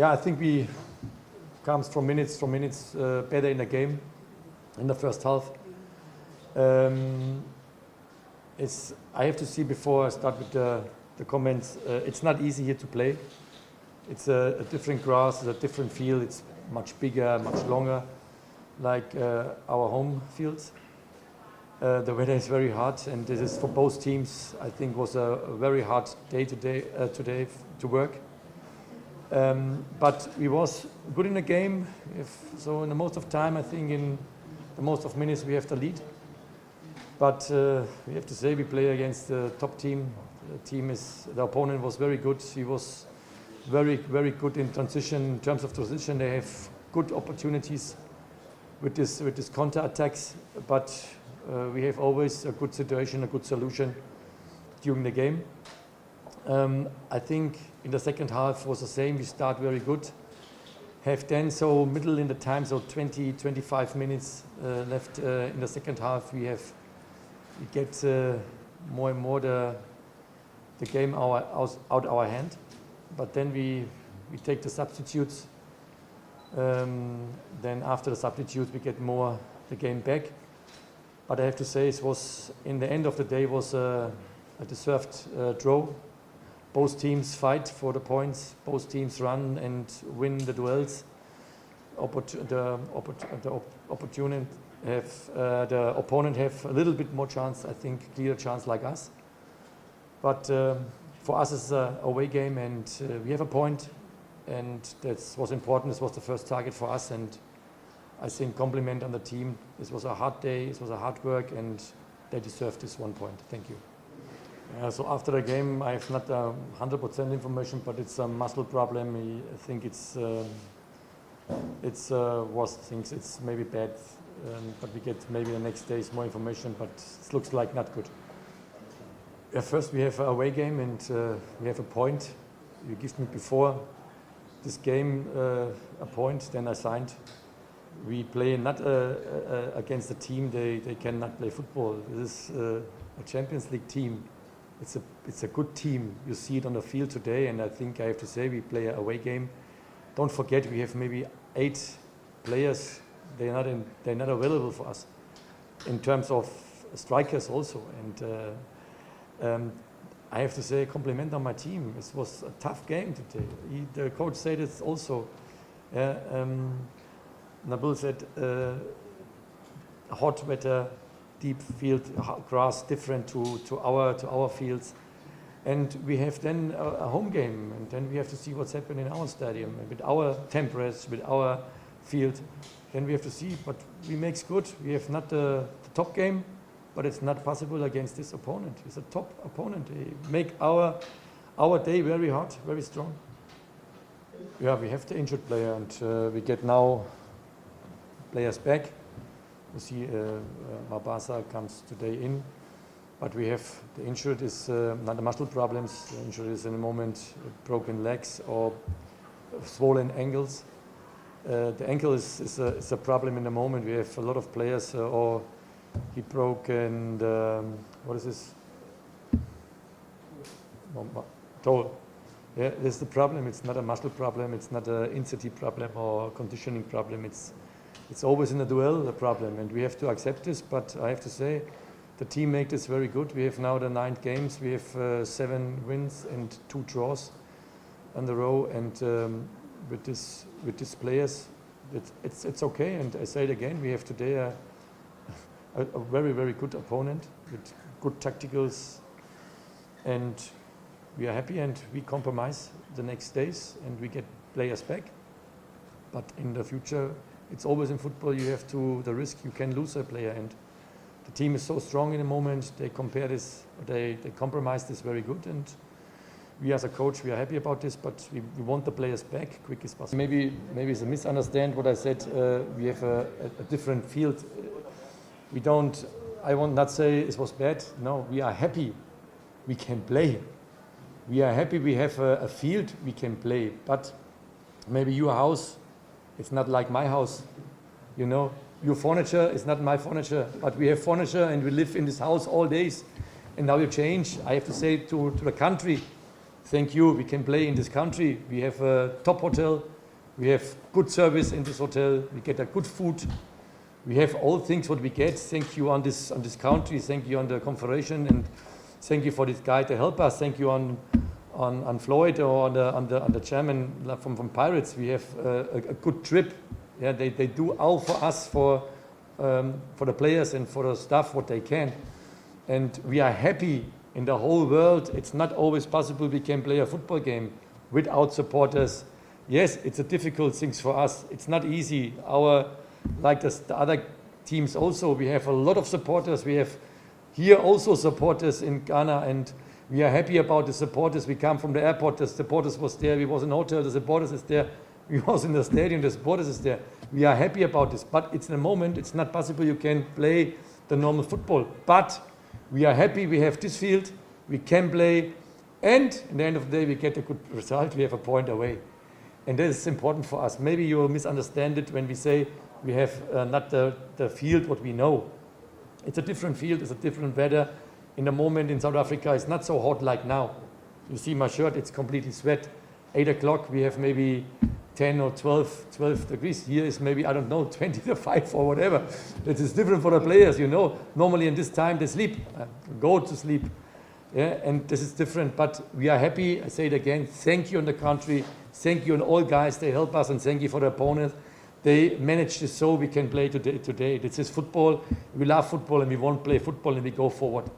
I think we comes from minutes better in the game in the first half. I have to see before I start with the comments. It's not easy here to play. It's a different grass, it's a different field. It's much bigger, much longer, like our home fields. The weather is very hard, and this is for both teams. I think was a very hard day today to work. But we was good in the game. So in the most of time, I think in the most of minutes we have the lead. But we have to say we play against the top team. The opponent was very good. He was very, very good in transition. In terms of transition, they have good opportunities with this counter attacks. But we have always a good situation, a good solution during the game. I think in the second half was the same. We start very good. Have then so middle in the time, so 20-25 minutes left in the second half. We get more and more the game out our hand. But then we take the substitutes. Then after the substitutes, we get more the game back. But I have to say, it was in the end of the day was a deserved draw. Both teams fight for the points. Both teams run and win the duels. The opponent have a little bit more chance, I think, clear chance like us. But for us, it's an away game, and we have a point, and that was important. This was the first target for us, and I think compliment on the team. This was a hard day. This was a hard work, and they deserved this 1 point. Thank you. So after the game, I have not 100% information, but it's a muscle problem. I think it's worse things. It's maybe bad, but we get maybe the next days more information. But it looks like not good. First we have an away game, and we have a point. You give me before this game a point, then I signed. We play not against a team they cannot play football. This is a Champions League team. It's a good team. You see it on the field today, and I think I have to say we play an away game. Don't forget we have maybe 8 players. They're not available for us in terms of strikers also. And I have to say compliment on my team. It was a tough game today. The coach said it also. Nabil said hot weather, deep field, grass different to our fields, and we have then a home game, and then we have to see what's happening in our stadium with our temperatures, with our field. Then we have to see, but we makes good. We have not the top game, but it's not possible against this opponent. It's a top opponent. They make our day very hard, very strong. Yeah, we have the injured player, and we get now players back. You see, Mabasa comes today in, but we have the injured is not the muscle problems. The injured is in the moment broken legs or swollen ankles. The ankle is a problem in the moment. We have a lot of players, or he broke and what is this? Toe. Yeah, this is the problem. It's not a muscle problem. It's not an injury problem or conditioning problem. It's always in a duel the problem, and we have to accept this. But I have to say, the team made this very good. We have now the 9 games. We have 7 wins and 2 draws on the row, and with these players, it's okay. And I say it again, we have today a very, very good opponent with good tacticals, and we are happy, and we compromise the next days, and we get players back. But in the future, it's always in football, you have the risk you can lose a player, and the team is so strong in the moment. They compromise this very good, and we as a coach, we are happy about this, but we want the players back quick as possible. Maybe it's a misunderstand what I said. We have a different field. I won't not say it was bad. No, we are happy we can play. We are happy we have a field we can play, but maybe your house, it's not like my house. You know, your furniture is not my furniture, but we have furniture and we live in this house all days. And now you change. I have to say to the country, thank you, we can play in this country. We have a top hotel. We have good service in this hotel. We get a good food. We have all things what we get. Thank you on this country. Thank you on the Confederation, and thank you for this guy to help us. Thank you on Floyd or on the chairman from Pirates. We have a good trip. Yeah, they do all for us for the players and for the staff what they can, and we are happy in the whole world. It's not always possible we can play a football game without supporters. Yes, it's a difficult thing for us. It's not easy. Like the other teams also, we have a lot of supporters. We have here also supporters in Ghana, and we are happy about the supporters. We come from the airport, the supporters was there. We was in a hotel, the supporters is there. We was in the stadium, the supporters is there. We are happy about this, but it's in a moment, it's not possible you can play the normal football. But we are happy we have this field, we can play, and at the end of the day we get a good result, we have a point away. And that is important for us. Maybe you will misunderstand it when we say we have not the field what we know. It's a different field, it's a different weather. In the moment in South Africa, it's not so hot like now. You see my shirt, it's completely sweat. 8 o'clock, we have maybe 10 or 12 degrees. Here is maybe, I don't know, 25 or whatever. It is different for the players, you know. Normally in this time, they sleep, go to sleep. Yeah, and this is different, but we are happy. I say it again, thank you on the country, thank you on all guys, they help us, and thank you for the opponents. They managed this so we can play today. This is football. We love football and we want to play football and we go forward.